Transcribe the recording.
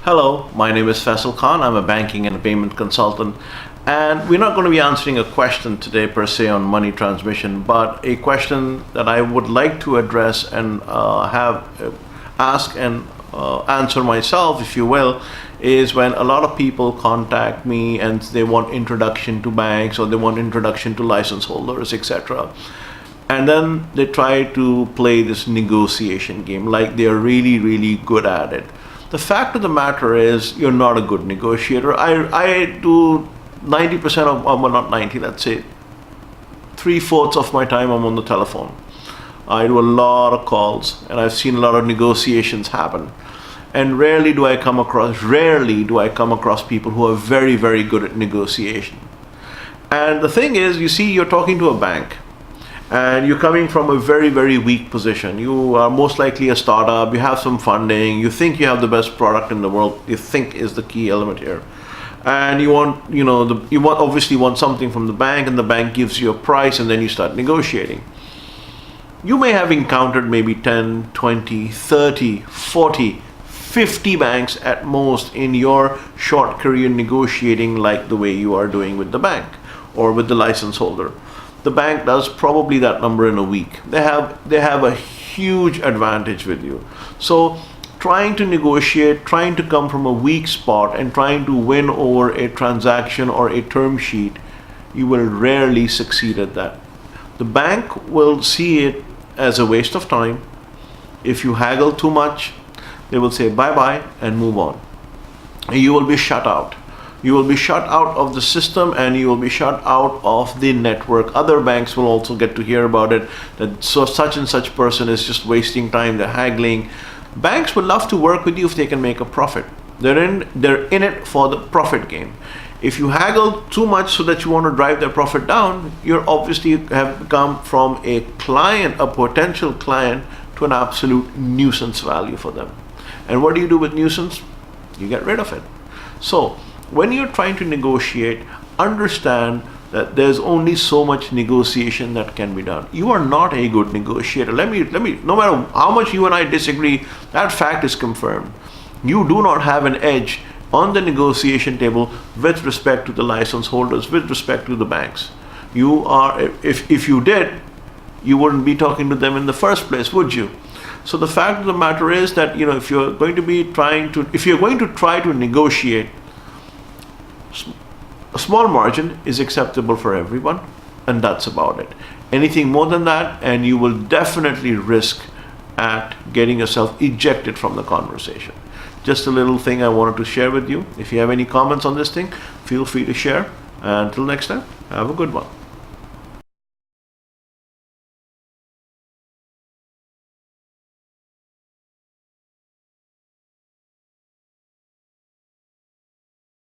Hello, my name is Faisal Khan. I'm a banking and a payment consultant. And we're not going to be answering a question today per se on money transmission, but a question that I would like to address and ask and answer myself, if you will, is when a lot of people contact me and they want introduction to banks or they want introduction to license holders, etc. And then they try to play this negotiation game like they're really, really good at it. The fact of the matter is you're not a good negotiator. I do 90% of, well, not 90, let's say 3/4 of my time I'm on the telephone. I do a lot of calls and I've seen a lot of negotiations happen. And rarely do I come across people who are very, very good at negotiation. And the thing is, you see, you're talking to a bank and you're coming from a very, very weak position. You are most likely a startup, you have some funding, you think you have the best product in the world, you think is the key element here. And you want, obviously want something from the bank, and the bank gives you a price, and then you start negotiating. You may have encountered maybe 10, 20, 30, 40, 50 banks at most in your short career negotiating like the way you are doing with the bank or with the license holder. The bank does probably that number in a week. They have a huge advantage with you. So trying to negotiate, trying to come from a weak spot and trying to win over a transaction or a term sheet, you will rarely succeed at that. The bank will see it as a waste of time. If you haggle too much, they will say bye-bye and move on. You will be shut out. You will be shut out of the system and you will be shut out of the network. Other banks will also get to hear about it, that such and such person is just wasting time, they're haggling. Banks would love to work with you if they can make a profit. They're in it for the profit game. If you haggle too much so that you want to drive their profit down, you're obviously have become from a client, a potential client, to an absolute nuisance value for them. And what do you do with nuisance? You get rid of it. So when you're trying to negotiate, understand that there's only so much negotiation that can be done. You are not a good negotiator. Let me, no matter how much you and I disagree, that fact is confirmed. You do not have an edge on the negotiation table with respect to the license holders, with respect to the banks. You are, if you did, you wouldn't be talking to them in the first place, would you? So the fact of the matter is that, if you're going to try to negotiate, a small margin is acceptable for everyone, and that's about it. Anything more than that, and you will definitely risk at getting yourself ejected from the conversation. Just a little thing I wanted to share with you. If you have any comments on this thing, feel free to share. Until next time, have a good one.